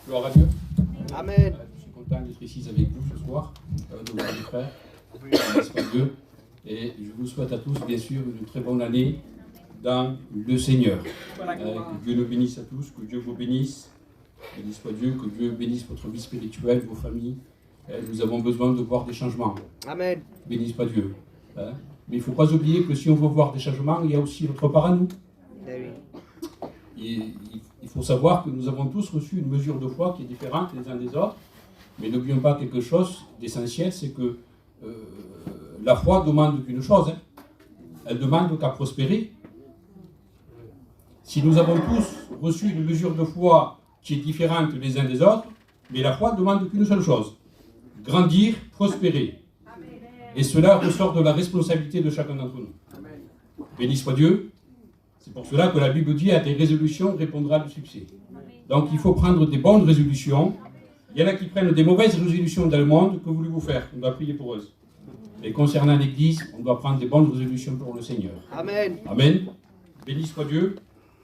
Gloire à Dieu. Amen. Je suis content d'être ici avec vous ce soir, de vous les frères, n'est-ce pas Dieu. Et je vous souhaite à tous, bien sûr, une très bonne année dans le Seigneur. Que Dieu nous bénisse à tous, que Dieu vous bénisse. Bénisse soit Dieu, que Dieu bénisse votre vie spirituelle, vos familles. Nous avons besoin de voir des changements. Amen. Bénisse pas Dieu. Mais il ne faut pas oublier que si on veut voir des changements, il y a aussi notre part à nous. Il faut savoir que nous avons tous reçu une mesure de foi qui est différente les uns des autres. Mais n'oublions pas quelque chose d'essentiel, c'est que la foi demande qu'une chose. Elle demande qu'à prospérer. Si nous avons tous reçu une mesure de foi qui est différente les uns des autres, mais la foi demande qu'une seule chose: grandir, prospérer. Et cela ressort de la responsabilité de chacun d'entre nous. Béni soit Dieu. C'est pour cela que la Bible dit: à tes résolutions répondra le succès. Donc il faut prendre des bonnes résolutions. Il y en a qui prennent des mauvaises résolutions dans le monde. Que voulez-vous faire? On doit prier pour eux. Et concernant l'Église, on doit prendre des bonnes résolutions pour le Seigneur. Amen. Amen. Béni soit Dieu.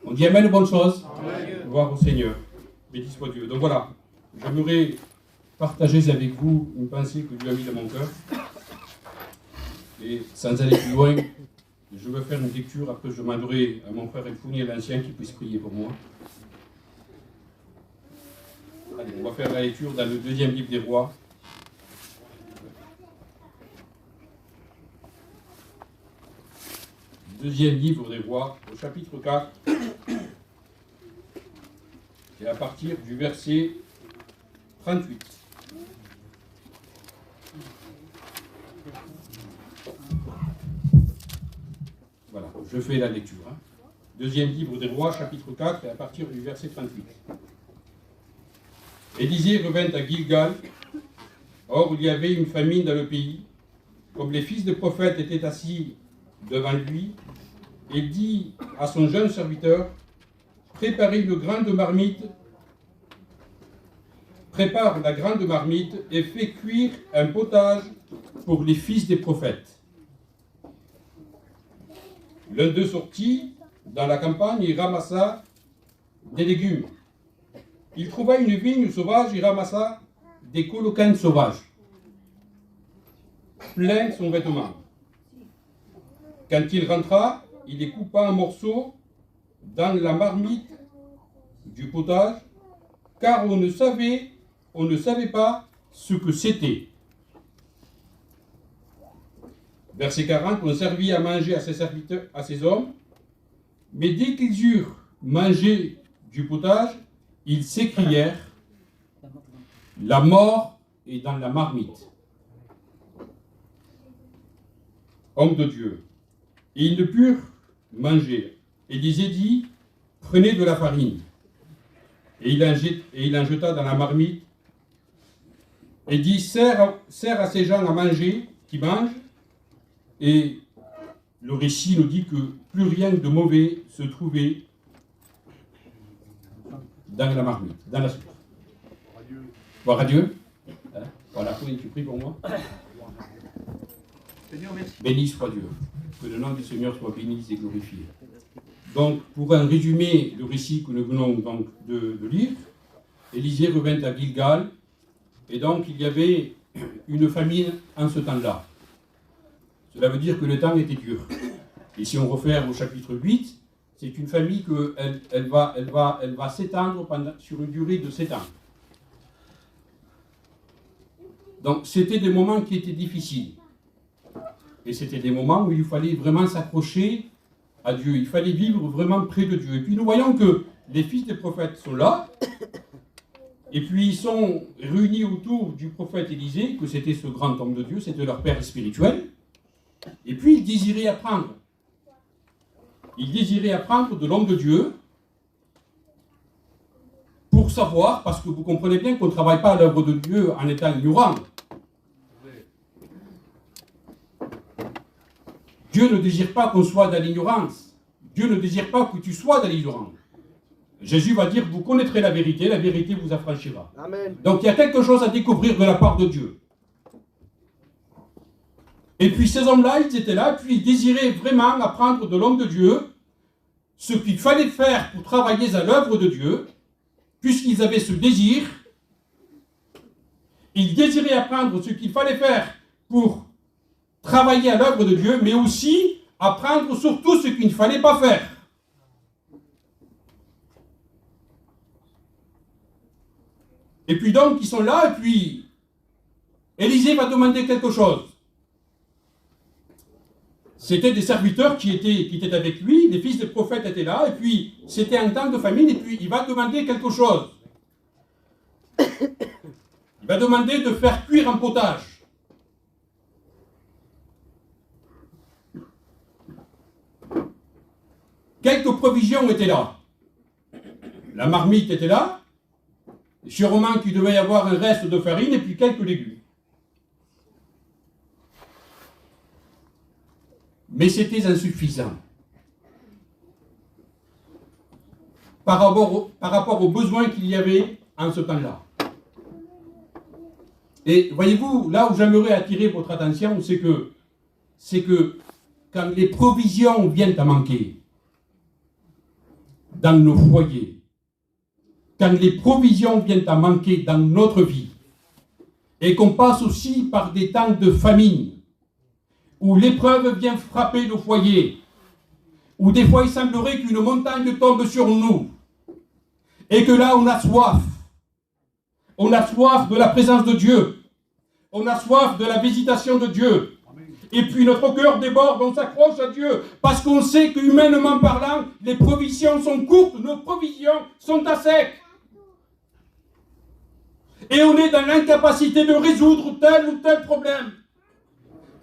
On dit Amen aux bonnes choses. Amen. Gloire au Seigneur. Béni soit Dieu. Donc voilà, j'aimerais partager avec vous une pensée que Dieu a mise dans mon cœur. Et sans aller plus loin, je vais faire une lecture. Après, je demanderai à mon frère Elfouni et l'Ancien qui puisse prier pour moi. Allez, on va faire la lecture dans le deuxième livre des rois. Deuxième livre des rois, au chapitre 4, et à partir du verset 38. Voilà, je fais la lecture. Deuxième livre des rois, chapitre 4, et à partir du verset 38. Élisée revint à Gilgal. Or, il y avait une famine dans le pays. Comme les fils des prophètes étaient assis devant lui, il dit à son jeune serviteur: prépare la grande marmite et fais cuire un potage pour les fils des prophètes. L'un d'eux sortit dans la campagne et ramassa des légumes. Il trouva une vigne sauvage et ramassa des colocanes sauvages. Plein son vêtement. Quand il rentra, il les coupa en morceaux dans la marmite du potage, car on ne savait pas ce que c'était. Verset 40, on servit à manger à ses serviteurs, à ses hommes, mais dès qu'ils eurent mangé du potage, ils s'écrièrent: la mort est dans la marmite. Homme de Dieu. Et ils ne purent manger. Élisée dit: prenez de la farine. Et il en jeta dans la marmite. Et dit: sers à ces gens à manger, qui mangent. Et le récit nous dit que plus rien de mauvais se trouvait dans la marmite, dans la soupe. Gloire à Dieu. Voilà, tu pries pour moi. Seigneur, merci. Béni soit Dieu. Que le nom du Seigneur soit béni et glorifié. Donc, pour en résumer le récit que nous venons donc de lire, Élisée revint à Gilgal, et donc il y avait une famine en ce temps-là. Cela veut dire que le temps était dur. Et si on réfère au chapitre 8, c'est une famille qu'elle va s'étendre sur une durée de 7 ans. Donc, c'était des moments qui étaient difficiles. Et c'était des moments où il fallait vraiment s'accrocher à Dieu. Il fallait vivre vraiment près de Dieu. Et puis nous voyons que les fils des prophètes sont là. Et puis ils sont réunis autour du prophète Élisée, que c'était ce grand homme de Dieu, c'était leur père spirituel. Et puis ils désiraient apprendre. Ils désiraient apprendre de l'homme de Dieu pour savoir, parce que vous comprenez bien qu'on ne travaille pas à l'œuvre de Dieu en étant ignorant. Dieu ne désire pas qu'on soit dans l'ignorance. Dieu ne désire pas que tu sois dans l'ignorance. Jésus va dire: vous connaîtrez la vérité vous affranchira. Amen. Donc il y a quelque chose à découvrir de la part de Dieu. Et puis ces hommes-là, ils étaient là, puis ils désiraient vraiment apprendre de l'homme de Dieu ce qu'il fallait faire pour travailler à l'œuvre de Dieu. puisqu'ils avaient ce désir, ils désiraient apprendre ce qu'il fallait faire pour travailler à l'œuvre de Dieu, mais aussi apprendre surtout ce qu'il ne fallait pas faire. Et puis donc, ils sont là, et puis Élisée va demander quelque chose. C'était des serviteurs qui étaient avec lui, les fils des prophètes étaient là, et puis c'était un temps de famine, et puis il va demander quelque chose. Il va demander de faire cuire un potage. Quelques provisions étaient là. La marmite était là, sûrement qu'il devait y avoir un reste de farine, et puis quelques légumes. Mais c'était insuffisant par rapport aux besoins qu'il y avait en ce temps-là. Et voyez-vous, là où j'aimerais attirer votre attention, c'est que quand les provisions viennent à manquer dans nos foyers, quand les provisions viennent à manquer dans notre vie, et qu'on passe aussi par des temps de famine, où l'épreuve vient frapper nos foyers, où des fois il semblerait qu'une montagne tombe sur nous, et que là on a soif de la présence de Dieu, on a soif de la visitation de Dieu, et puis notre cœur déborde, on s'accroche à Dieu, parce qu'on sait qu'humainement parlant, les provisions sont courtes, nos provisions sont à sec. Et on est dans l'incapacité de résoudre tel ou tel problème,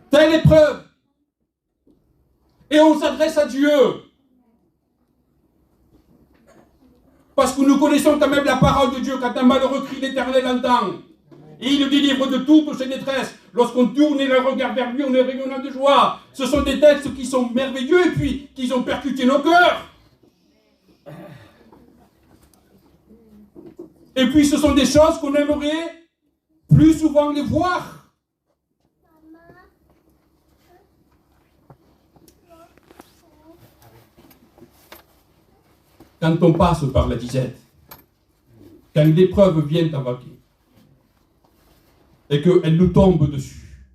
telle épreuve. Et on s'adresse à Dieu. Parce que nous connaissons quand même la parole de Dieu. Quand un malheureux crie, l'Éternel entend. Et il nous délivre de toutes ses détresses. Lorsqu'on tourne le regard vers lui, on est rayonnant de joie. Ce sont des textes qui sont merveilleux et puis qui ont percuté nos cœurs. Et puis ce sont des choses qu'on aimerait plus souvent les voir. Quand on passe par la disette, quand l'épreuve vient t'attaquer, et qu'elle nous tombe dessus,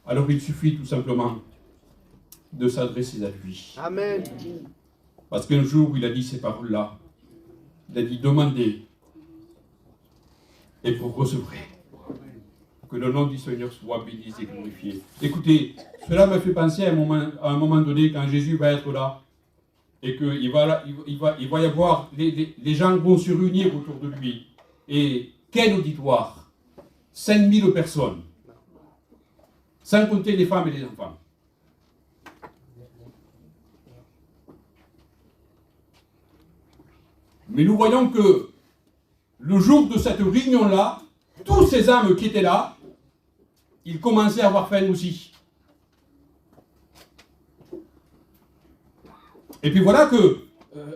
alors il suffit tout simplement de s'adresser à lui. Amen. Parce qu'un jour, il a dit ces paroles-là. Il a dit, demandez, et vous recevrez. Que le nom du Seigneur soit béni et glorifié. Écoutez, cela me fait penser à un moment donné, quand Jésus va être là, et qu'il va y avoir, les gens vont se réunir autour de lui. Et quel auditoire! 5000 personnes. Sans compter les femmes et les enfants. Mais nous voyons que le jour de cette réunion-là, tous ces âmes qui étaient là, ils commençaient à avoir faim aussi. Et puis voilà que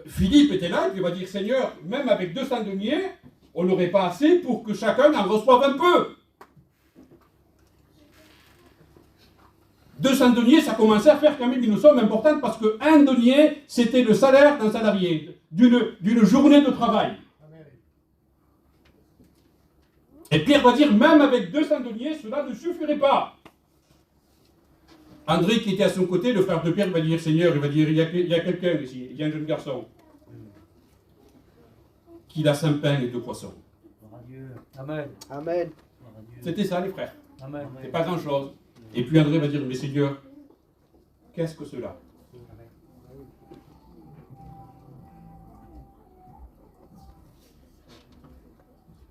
Philippe était là, et puis il va dire, Seigneur, même avec 200 deniers, on n'aurait pas assez pour que chacun en reçoive un peu. 200 deniers, ça commençait à faire quand même une somme importante, parce qu'un denier, c'était le salaire d'un salarié, d'une journée de travail. Et Pierre va dire, même avec 200 deniers, cela ne suffirait pas. André, qui était à son côté, le frère de Pierre, va dire, Seigneur, il va dire, il y a quelqu'un ici, il y a un jeune garçon, qui a 5 pains et 2 poissons. Amen. Amen. C'était ça, les frères. Amen. C'est pas grand-chose. Et puis André va dire, mais Seigneur, qu'est-ce que cela?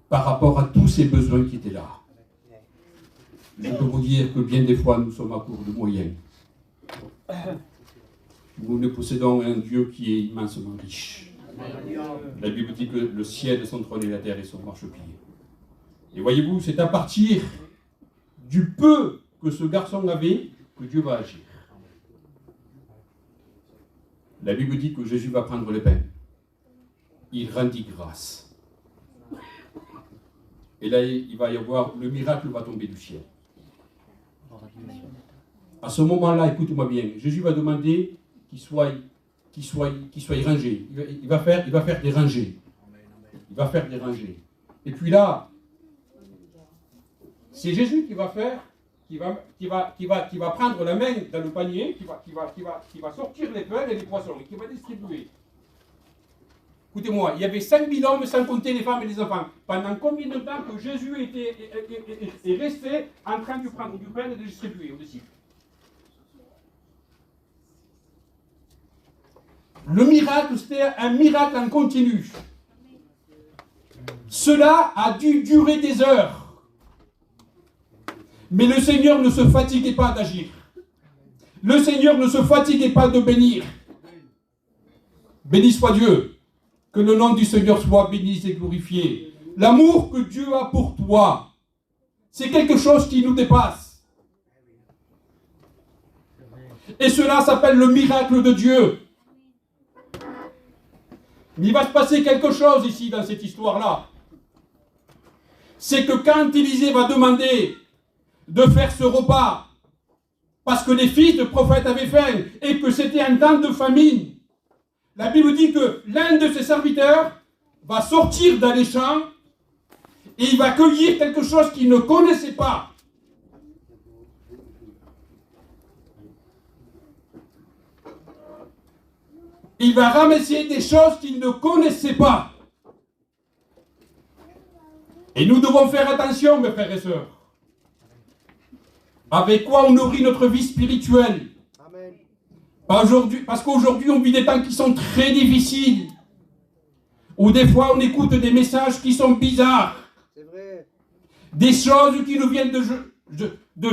Par rapport à tous ces besoins qui étaient là, je peux vous dire que bien des fois, nous sommes à court de moyens. Nous ne possédons un Dieu qui est immensement riche. La Bible dit que le ciel est son trône et la terre est son marchepied. Et voyez-vous, c'est à partir du peu que ce garçon avait que Dieu va agir. La Bible dit que Jésus va prendre le pain. Il rendit grâce. Et là, il va y avoir, le miracle va tomber du ciel. À ce moment-là, écoute-moi bien, Jésus va demander qu'il soit rangé. Il va faire des rangées. Il va faire des rangées. Et puis là, c'est Jésus qui va faire, qui va prendre la main dans le panier, qui va sortir les pains et les poissons, et qui va distribuer. Écoutez-moi, il y avait 5000 hommes sans compter les femmes et les enfants. Pendant combien de temps que Jésus est resté en train de prendre du pain et de distribuer aux disciples? Le miracle, c'était un miracle en continu. Cela a dû durer des heures. Mais le Seigneur ne se fatiguait pas d'agir. Le Seigneur ne se fatiguait pas de bénir. Béni soit Dieu. Que le nom du Seigneur soit béni et glorifié. L'amour que Dieu a pour toi, c'est quelque chose qui nous dépasse. Et cela s'appelle le miracle de Dieu. Mais il va se passer quelque chose ici dans cette histoire-là. C'est que quand Élisée va demander de faire ce repas, parce que les fils de prophètes avaient faim, et que c'était un temps de famine, la Bible dit que l'un de ses serviteurs va sortir dans les champs et il va cueillir quelque chose qu'il ne connaissait pas. Il va ramasser des choses qu'il ne connaissait pas. Et nous devons faire attention, mes frères et sœurs. Avec quoi on nourrit notre vie spirituelle. Amen. Parce qu'aujourd'hui, on vit des temps qui sont très difficiles. Où des fois, on écoute des messages qui sont bizarres. C'est vrai. Des choses qui nous viennent de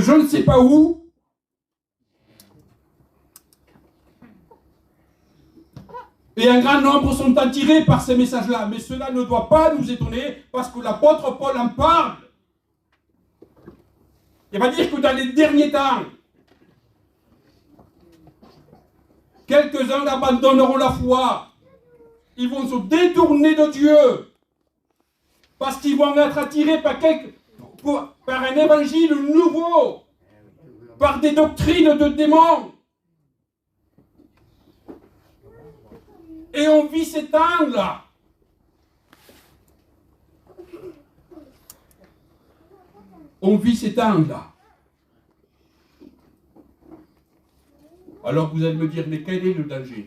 je ne sais pas où. Et un grand nombre sont attirés par ces messages-là. Mais cela ne doit pas nous étonner parce que l'apôtre Paul en parle. Il va dire que dans les derniers temps, quelques-uns abandonneront la foi. Ils vont se détourner de Dieu. Parce qu'ils vont être attirés par un évangile nouveau. Par des doctrines de démons. Et on vit ces temps-là. On vit ces temps-là. Alors vous allez me dire, mais quel est le danger?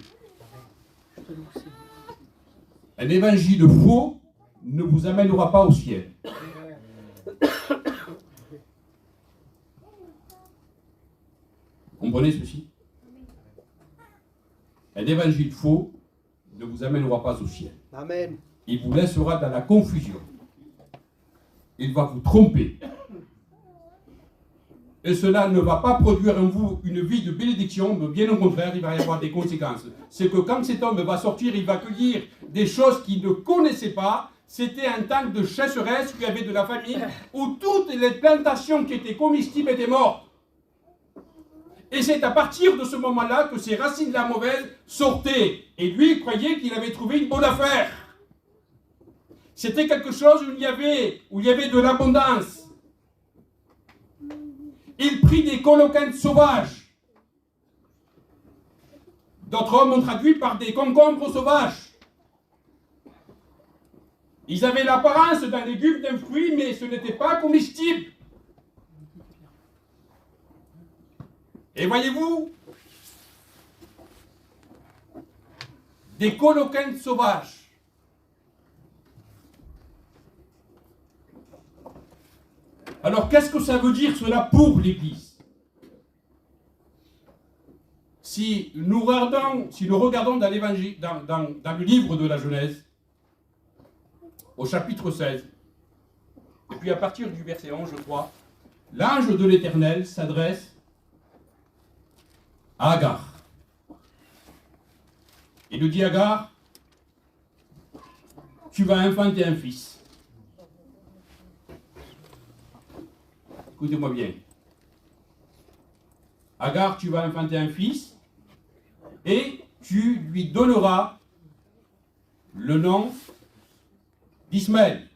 Un évangile faux ne vous amènera pas au ciel. Vous comprenez ceci? Un évangile faux ne vous amènera pas au ciel. Amen. Il vous laissera dans la confusion. Il va vous tromper. Et cela ne va pas produire en vous une vie de bénédiction, mais bien au contraire, il va y avoir des conséquences. C'est que quand cet homme va sortir, il va cueillir des choses qu'il ne connaissait pas. C'était un temps de chasseresse, où il y avait de la famine, où toutes les plantations qui étaient comestibles étaient mortes. Et c'est à partir de ce moment-là que ces racines-là mauvaises sortaient. Et lui, il croyait qu'il avait trouvé une bonne affaire. C'était quelque chose où il y avait de l'abondance. Il prit des coloquintes sauvages. D'autres hommes ont traduit par des concombres sauvages. Ils avaient l'apparence d'un légume, d'un fruit, mais ce n'était pas comestible. Et voyez-vous, des coloquintes sauvages. Alors, qu'est-ce que ça veut dire cela pour l'Église? Si nous regardons dans l'Évangile, dans le livre de la Genèse, au chapitre 16, et puis à partir du verset 11, je crois, l'ange de l'Éternel s'adresse à Agar. Il lui dit, Agar, tu vas enfanter un fils. Écoutez-moi bien. Agar, tu vas enfanter un fils et tu lui donneras le nom d'Ismaël.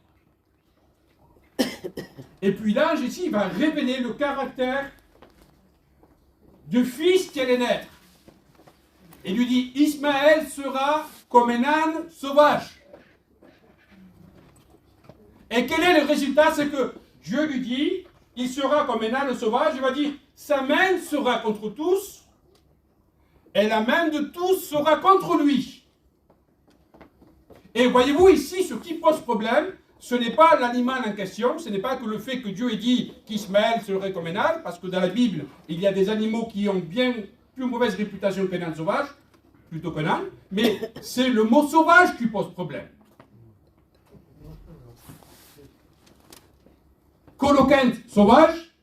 Et puis l'ange ici va révéler le caractère du fils qui allait naître. Et lui dit, Ismaël sera comme un âne sauvage. Et quel est le résultat? C'est que Dieu lui dit, il sera comme un âne sauvage, il va dire, sa main sera contre tous, et la main de tous sera contre lui. Et voyez-vous ici, ce qui pose problème, ce n'est pas l'animal en question, ce n'est pas que le fait que Dieu ait dit qu'Ismaël serait comme un âne, parce que dans la Bible, il y a des animaux qui ont bien plus mauvaise réputation qu'un âne sauvage, plutôt qu'un âne, mais c'est le mot sauvage qui pose problème. Coloquinte, sauvage,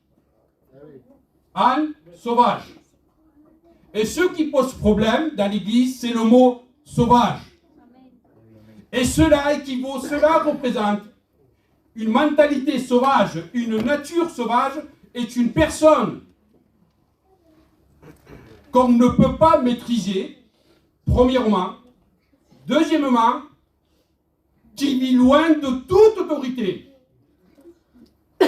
âne, sauvage. Et ce qui pose problème dans l'Église, c'est le mot sauvage. Et cela équivaut, cela représente une mentalité sauvage, une nature sauvage est une personne qu'on ne peut pas maîtriser, premièrement. Deuxièmement, qui vit loin de toute autorité,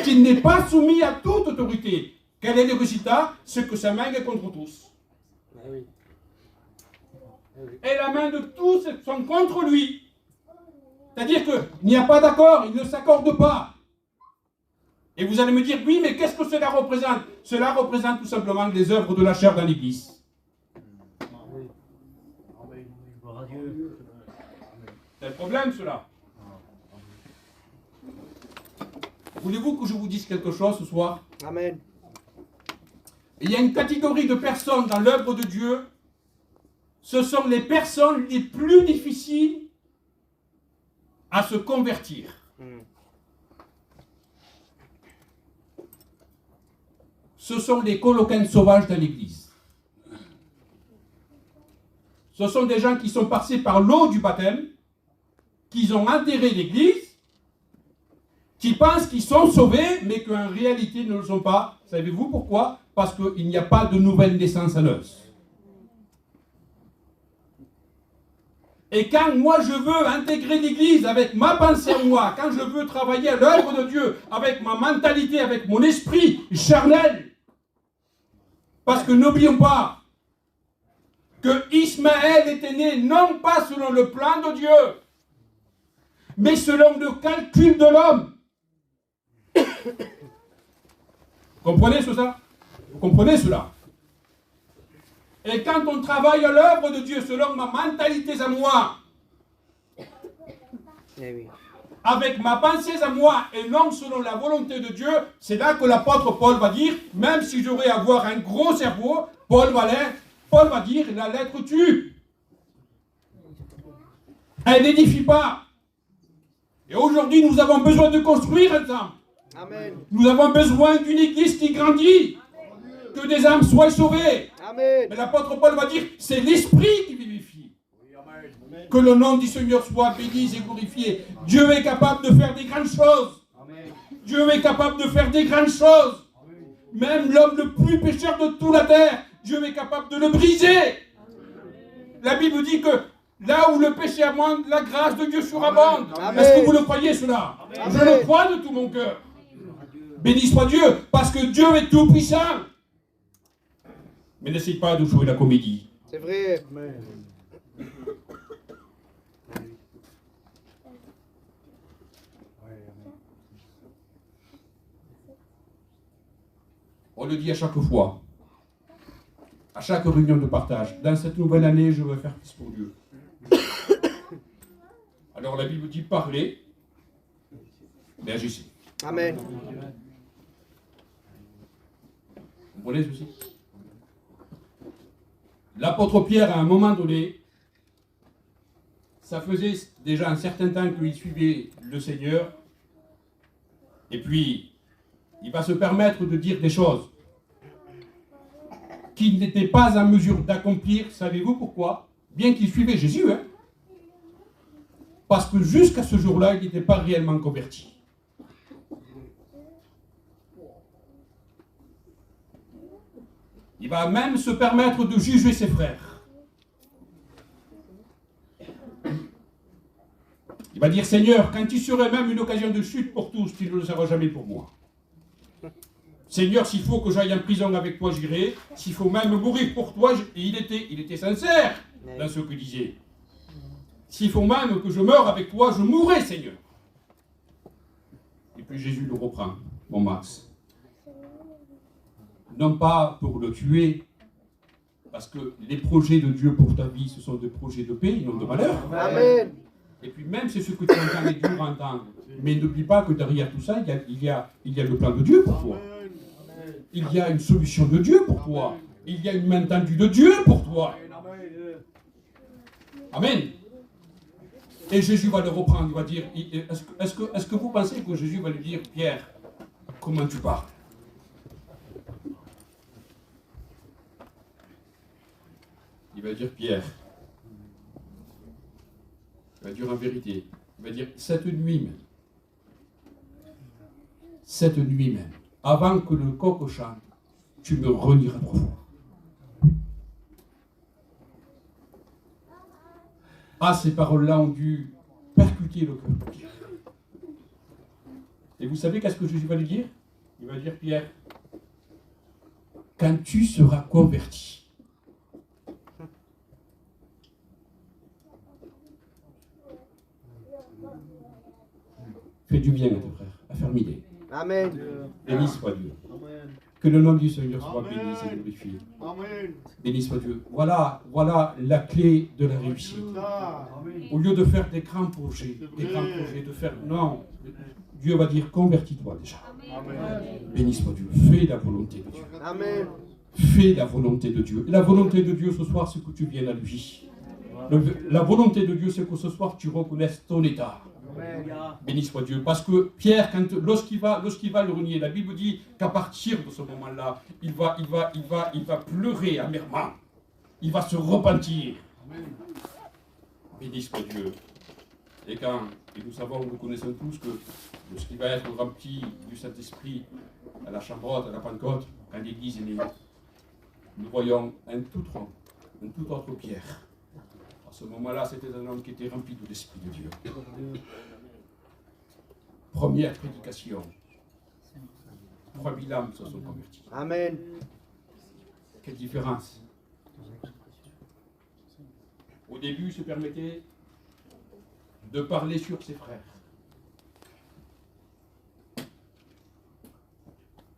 qui n'est pas soumis à toute autorité. Quel est le résultat? C'est que sa main est contre tous. Et la main de tous sont contre lui. C'est-à-dire qu'il n'y a pas d'accord, ils ne s'accordent pas. Et vous allez me dire, oui, mais qu'est-ce que cela représente? Cela représente tout simplement les œuvres de la chair dans l'Église. C'est le problème, cela. Voulez-vous que je vous dise quelque chose ce soir? Amen. Il y a une catégorie de personnes dans l'œuvre de Dieu. Ce sont les personnes les plus difficiles à se convertir. Ce sont les coloquins sauvages dans l'Église. Ce sont des gens qui sont passés par l'eau du baptême, qui ont enterré l'Église, qui pensent qu'ils sont sauvés, mais qu'en réalité ils ne le sont pas. Savez-vous pourquoi? Parce qu'il n'y a pas de nouvelle naissance en eux. Et quand moi je veux intégrer l'Église avec ma pensée à moi, quand je veux travailler à l'œuvre de Dieu avec ma mentalité, avec mon esprit charnel, parce que n'oublions pas que Ismaël était né non pas selon le plan de Dieu, mais selon le calcul de l'homme. Vous comprenez cela? Vous comprenez cela? Et quand on travaille à l'œuvre de Dieu selon ma mentalité à moi, avec ma pensée à moi et non selon la volonté de Dieu, c'est là que l'apôtre Paul va dire, même si j'aurais à avoir un gros cerveau, Paul va dire, la lettre tue. Elle n'édifie pas. Et aujourd'hui, nous avons besoin de construire ensemble. Amen. Nous avons besoin d'une église qui grandit. Que des âmes soient sauvées. Amen. Mais l'apôtre Paul va dire, c'est l'esprit qui vivifie. Amen. Que le nom du Seigneur soit béni et glorifié. Dieu est capable de faire des grandes choses. Amen. Dieu est capable de faire des grandes choses. Amen. Même l'homme le plus pécheur de toute la terre, Dieu est capable de le briser. Amen. La Bible dit que là où le péché abonde, la grâce de Dieu surabonde. Est-ce que vous le croyez cela? Amen. Je le crois de tout mon cœur. Béni soit Dieu, parce que Dieu est tout puissant. Mais n'essaye pas de jouer la comédie. C'est vrai. On le dit à chaque fois, à chaque réunion de partage. Dans cette nouvelle année, je veux faire plus pour Dieu. Alors la Bible dit parler, mais agissez. Amen. Vous comprenez ceci? L'apôtre Pierre, à un moment donné, ça faisait déjà un certain temps qu'il suivait le Seigneur, et puis il va se permettre de dire des choses qu'il n'était pas en mesure d'accomplir. Savez-vous pourquoi? Bien qu'il suivait Jésus, hein? Parce que jusqu'à ce jour-là, il n'était pas réellement converti. Il va même se permettre de juger ses frères. Il va dire, Seigneur, quand tu serais même une occasion de chute pour tous, tu ne le seras jamais pour moi. Seigneur, s'il faut que j'aille en prison avec toi, j'irai. S'il faut même mourir pour toi, et il était sincère dans ce qu'il disait. S'il faut même que je meure avec toi, je mourrai, Seigneur. puis Jésus le reprend, mon Max. Non pas pour le tuer, parce que les projets de Dieu pour ta vie, ce sont des projets de paix, non de malheur. Amen. Et puis même c'est ce que tu entends les durs entendre. Mais n'oublie pas que derrière tout ça, il y a le plan de Dieu pour toi. Il y a une solution de Dieu pour toi. Il y a une main tendue de Dieu pour toi. Amen. Et Jésus va le reprendre, il va dire, est-ce que vous pensez que Jésus va lui dire, Pierre, comment tu parles? Il va dire, Pierre, il va dire en vérité, il va dire, cette nuit même, avant que le coq chante, tu me renieras 3 fois. Ah, ces paroles-là ont dû percuter le cœur de Pierre. Et vous savez qu'est-ce que Jésus va lui dire? Il va dire, Pierre, quand tu seras converti, fais du bien à tes frères, affermis-les. Amen. Béni soit Dieu. Amen. Que le nom du Seigneur soit béni et glorifié. Amen. Béni soit Dieu. Voilà la clé de la réussite. Au lieu de faire des grands projets, de faire... Non, Dieu va dire, convertis-toi déjà. Amen. Béni soit Dieu. Fais la volonté de Dieu. Amen. Fais la volonté de Dieu. Et la volonté de Dieu ce soir, c'est que tu viennes à lui. La volonté de Dieu, c'est que ce soir, tu reconnaisses ton état. Béni soit Dieu. Parce que Pierre, lorsqu'il va le renier, la Bible dit qu'à partir de ce moment-là, il va pleurer amèrement. Il va se repentir. Béni soit Dieu. Et nous savons, nous connaissons tous que lorsqu'il va être rempli du Saint-Esprit à la Chambrotte, à la Pentecôte, quand l'Église est née, nous voyons un tout autre Pierre. À ce moment-là, c'était un homme qui était rempli de l'Esprit de Dieu. Première prédication. 3000 âmes se sont converties. Amen. Quelle différence. Au début, il se permettait de parler sur ses frères.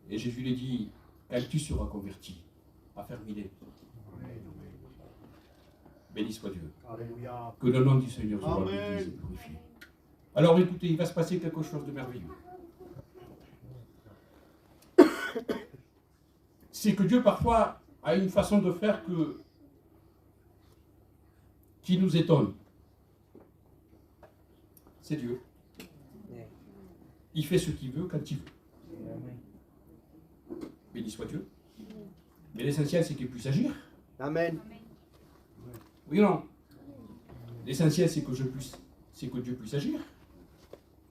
Et Jésus lui dit, quand tu seras converti, affermis-les. Béni soit Dieu. Alléluia. Que le nom du Seigneur soit béni et glorifié. Alors écoutez, il va se passer quelque chose de merveilleux. C'est que Dieu parfois a une façon de faire qui nous étonne. C'est Dieu. Il fait ce qu'il veut quand il veut. Béni soit Dieu. Mais l'essentiel, c'est qu'il puisse agir. Amen. Oui ou non? L'essentiel, c'est que Dieu puisse agir.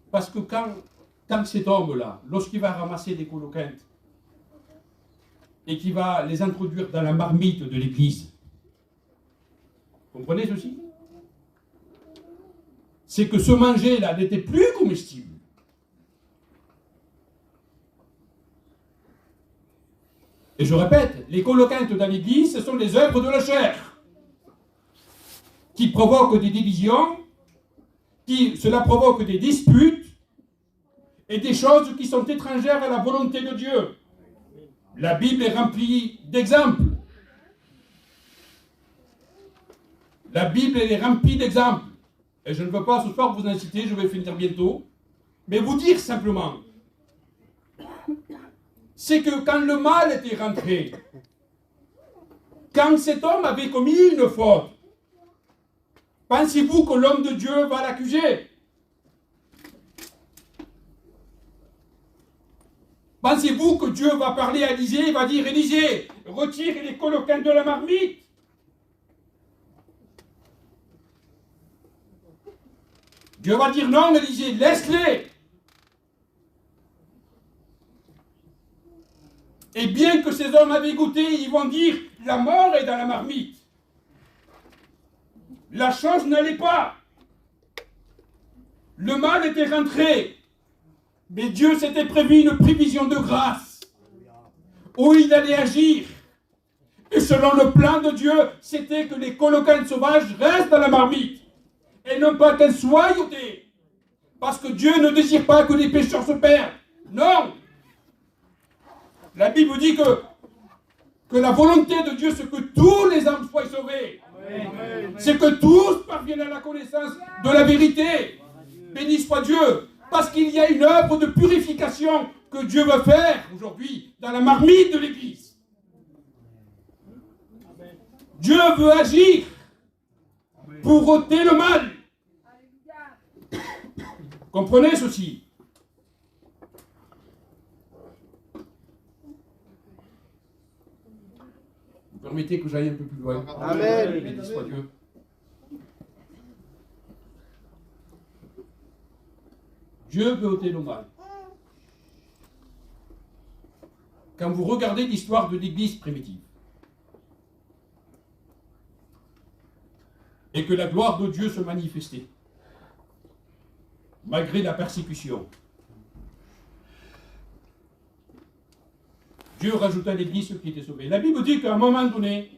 Parce que quand cet homme-là, lorsqu'il va ramasser des coloquintes et qu'il va les introduire dans la marmite de l'église, comprenez ceci? C'est que ce manger-là n'était plus comestible. Et je répète, les coloquintes dans l'église, ce sont les œuvres de la chair qui provoquent des divisions, cela provoque des disputes et des choses qui sont étrangères à la volonté de Dieu. La Bible est remplie d'exemples. La Bible est remplie d'exemples. Et je ne veux pas ce soir vous inciter, je vais finir bientôt, mais vous dire simplement, c'est que quand le mal était rentré, quand cet homme avait commis une faute, pensez-vous que l'homme de Dieu va l'accuser? Pensez-vous que Dieu va parler à Élisée et va dire, Élisée, retire les coloquintes de la marmite? Dieu va dire, non, Élisée, laisse-les. Et bien que ces hommes avaient goûté, ils vont dire, la mort est dans la marmite. La chose n'allait pas. Le mal était rentré. Mais Dieu s'était prévu une prévision de grâce où il allait agir. Et selon le plan de Dieu, c'était que les coloquintes sauvages restent dans la marmite et non pas qu'elles soient ôtées. Parce que Dieu ne désire pas que les pécheurs se perdent. Non. La Bible dit que la volonté de Dieu, c'est que tous les âmes soient sauvées. C'est que tous parviennent à la connaissance de la vérité. Béni soit Dieu. Parce qu'il y a une œuvre de purification que Dieu veut faire aujourd'hui dans la marmite de l'Église. Dieu veut agir pour ôter le mal. Comprenez ceci. Vous permettez que j'aille un peu plus loin. Amen. Béni soit Dieu. Dieu veut ôter le mal. Quand vous regardez l'histoire de l'Église primitive, et que la gloire de Dieu se manifestait, malgré la persécution, Dieu rajouta à l'Église ceux qui étaient sauvés. La Bible dit qu'à un moment donné,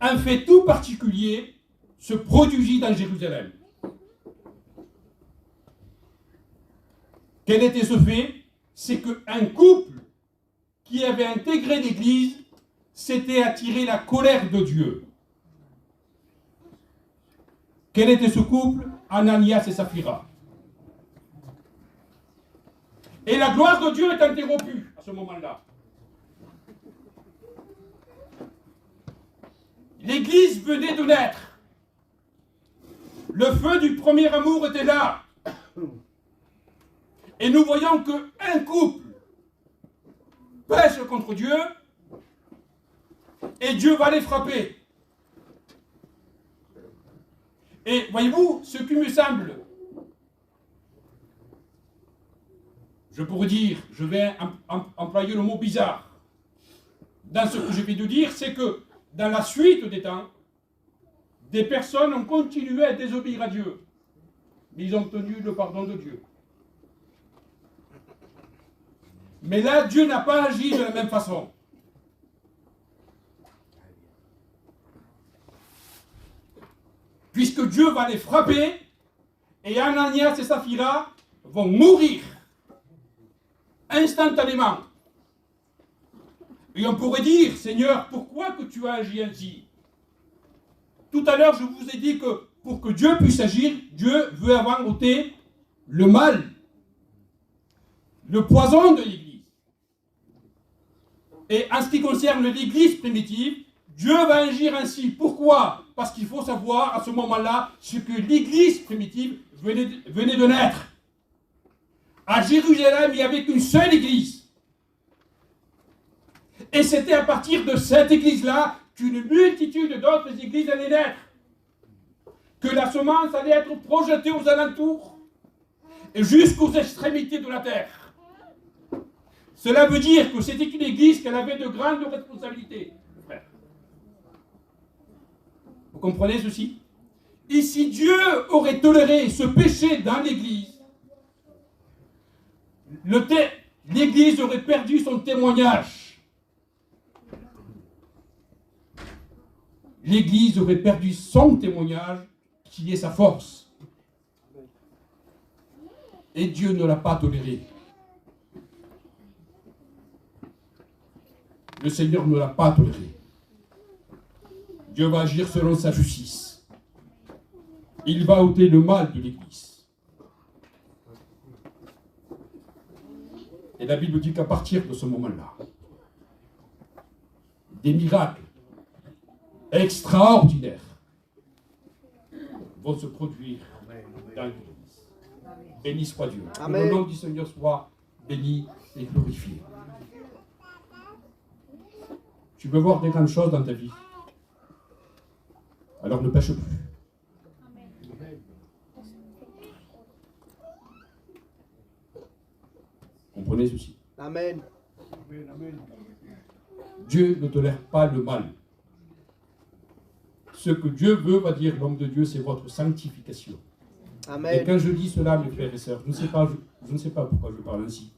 un fait tout particulier se produisit dans Jérusalem. Quel était ce fait? C'est qu'un couple qui avait intégré l'Église s'était attiré la colère de Dieu. Quel était ce couple? Ananias et Saphira. Et la gloire de Dieu est interrompue à ce moment-là. L'Église venait de naître. Le feu du premier amour était là. Et nous voyons qu'un couple pêche contre Dieu et Dieu va les frapper. Et voyez-vous, ce qui me semble, je pourrais dire, je vais employer le mot bizarre, dans ce que je vais te dire, c'est que dans la suite des temps, des personnes ont continué à désobéir à Dieu, mais ils ont obtenu le pardon de Dieu. Mais là, Dieu n'a pas agi de la même façon. Puisque Dieu va les frapper, et Ananias et Saphira vont mourir instantanément. Et on pourrait dire, Seigneur, pourquoi que tu as agi ainsi? Tout à l'heure, je vous ai dit que pour que Dieu puisse agir, Dieu veut avant ôter le mal, le poison de l'Église. Et en ce qui concerne l'Église primitive, Dieu va agir ainsi. Pourquoi? Parce qu'il faut savoir à ce moment-là ce que l'Église primitive venait de naître. À Jérusalem, il n'y avait qu'une seule Église. Et c'était à partir de cette Église-là qu'une multitude d'autres Églises allaient naître. Que la semence allait être projetée aux alentours et jusqu'aux extrémités de la terre. Cela veut dire que c'était une Église qui avait de grandes responsabilités. Vous comprenez ceci? Et si Dieu aurait toléré ce péché dans l'Église, l'Église aurait perdu son témoignage. L'Église aurait perdu son témoignage, qui est sa force. Et Dieu ne l'a pas toléré. Le Seigneur ne l'a pas toléré. Dieu va agir selon sa justice. Il va ôter le mal de l'Église. Et la Bible dit qu'à partir de ce moment-là, des miracles extraordinaires vont se produire dans l'Église. Béni soit Dieu. Amen. Que le nom du Seigneur soit béni et glorifié. Tu veux voir des grandes choses dans ta vie? Alors ne pêche plus. Comprenez ceci. Amen. Dieu ne tolère pas le mal. Ce que Dieu veut, va dire l'homme de Dieu, c'est votre sanctification. Et Amen. quand je dis cela, mes frères et sœurs, je ne sais pas pourquoi je parle ainsi.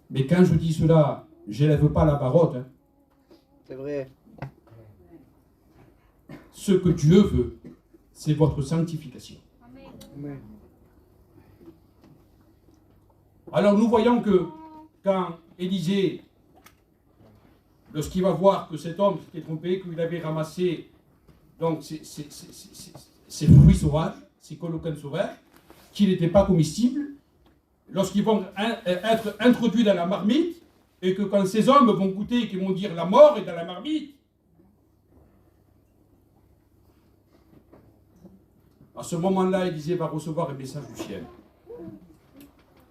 Mais quand je dis cela, je n'élève pas la barotte. Hein. C'est vrai. Ce que Dieu veut, c'est votre sanctification. Amen. Alors nous voyons que quand Élisée, lorsqu'il va voir que cet homme s'était trompé, qu'il avait ramassé donc ces fruits sauvages, ces colocanes sauvages, qui n'étaient pas comestibles, lorsqu'ils vont être introduits dans la marmite, et que quand ces hommes vont goûter et qu'ils vont dire la mort est dans la marmite, à ce moment-là, Élisée va recevoir un message du ciel.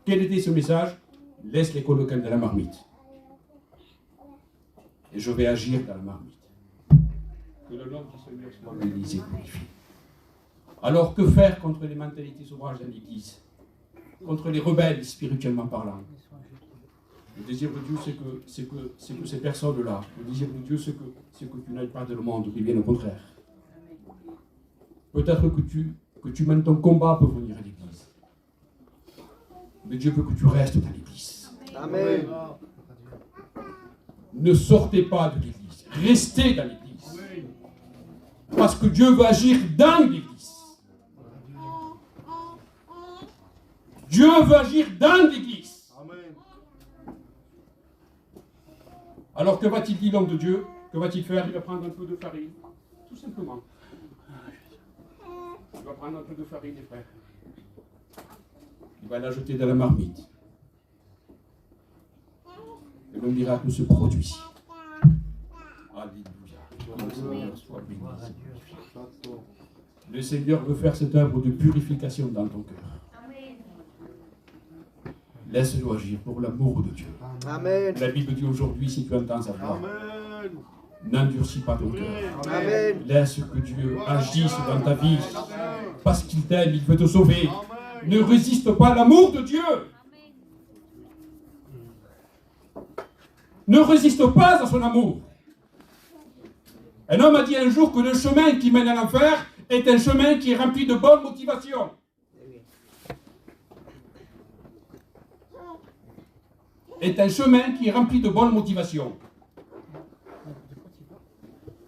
Quel était ce message? Laisse les colocanes de la marmite. Et je vais agir dans la marmite. Que le nom du Seigneur soit béni et glorifié. Alors, que faire contre les mentalités sauvages dans l'Église? Contre les rebelles, spirituellement parlant? Le désir de Dieu, c'est que ces personnes-là, le désir de Dieu, c'est que tu n'ailles pas dans le monde, mais bien au contraire. Peut-être que tu mènes ton combat pour venir à l'Église. Mais Dieu veut que tu restes dans l'Église. Amen. Ne sortez pas de l'Église. Restez dans l'Église. Parce que Dieu veut agir dans l'Église. Dieu veut agir dans l'Église. Alors que va-t-il dire l'homme de Dieu? Que va-t-il faire? Il va prendre un peu de farine. Tout simplement. Il va prendre un peu de farine, les frères. Il va la jeter dans la marmite. Et le miracle se produit. Alléluia. Sois béni. Le Seigneur veut faire cette œuvre de purification dans ton cœur. Laisse-le agir pour l'amour de Dieu. Amen. La Bible dit aujourd'hui, si tu entends sa voix, n'endurcis pas ton cœur. Amen. Laisse que Dieu agisse dans ta vie. Parce qu'il t'aime, il veut te sauver. Ne résiste pas à l'amour de Dieu. Ne résiste pas à son amour. Un homme a dit un jour que le chemin qui mène à l'enfer est un chemin qui est rempli de bonnes motivations. Est un chemin qui est rempli de bonnes motivations.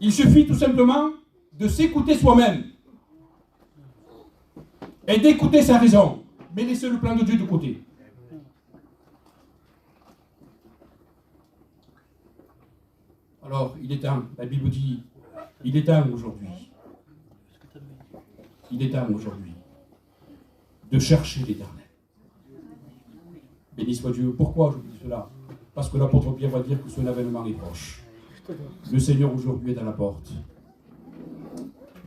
Il suffit tout simplement de s'écouter soi-même et d'écouter sa raison, mais laisser le plan de Dieu de côté. Alors, il est temps, la Bible dit, il est temps aujourd'hui. Il est temps aujourd'hui de chercher l'Éternel. Béni soit Dieu. Pourquoi je vous dis cela? Parce que l'apôtre Pierre va dire que son avènement est proche. Le Seigneur aujourd'hui est à la porte.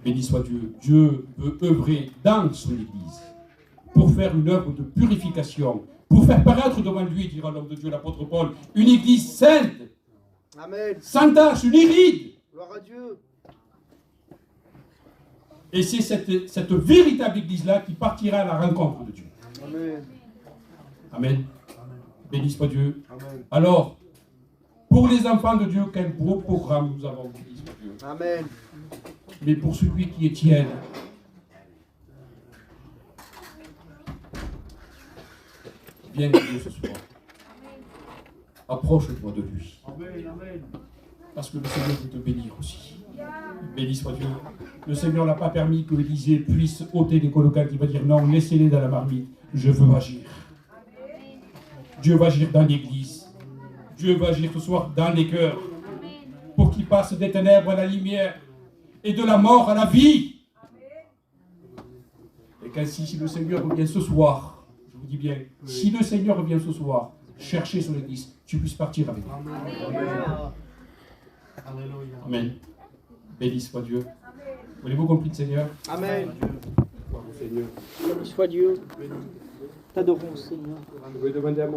Béni soit Dieu. Dieu veut œuvrer dans son Église pour faire une œuvre de purification, pour faire paraître devant lui, dira l'homme de Dieu, l'apôtre Paul, une Église sainte, Amen. sans tache, une iride. Gloire à Dieu. Et c'est cette véritable Église-là qui partira à la rencontre de Dieu. Amen. Amen. Béni soit Dieu. Amen. Alors, pour les enfants de Dieu, quel beau programme nous avons, béni soit Dieu. Amen. Mais pour celui qui est tiède, viens de Dieu ce soir. Approche-toi de lui. Parce que le Seigneur veut te bénir aussi. Béni soit Dieu. Le Seigneur n'a pas permis que Élisée puisse ôter les colocanes. Il va dire non, laissez-les dans la marmite. Je veux agir. Dieu va agir dans l'église. Dieu va agir ce soir dans les cœurs. Pour qu'ils passent des ténèbres à la lumière et de la mort à la vie. Et qu'ainsi, si le Seigneur revient ce soir, je vous dis bien, si le Seigneur revient ce soir, chercher son église, tu puisses partir avec lui. Amen. Béni soit Dieu. Voulez-vous compris le Seigneur? Amen. Gloire au Seigneur. Béni soit Dieu. T'adorons, Seigneur. Vous pouvez demander à mon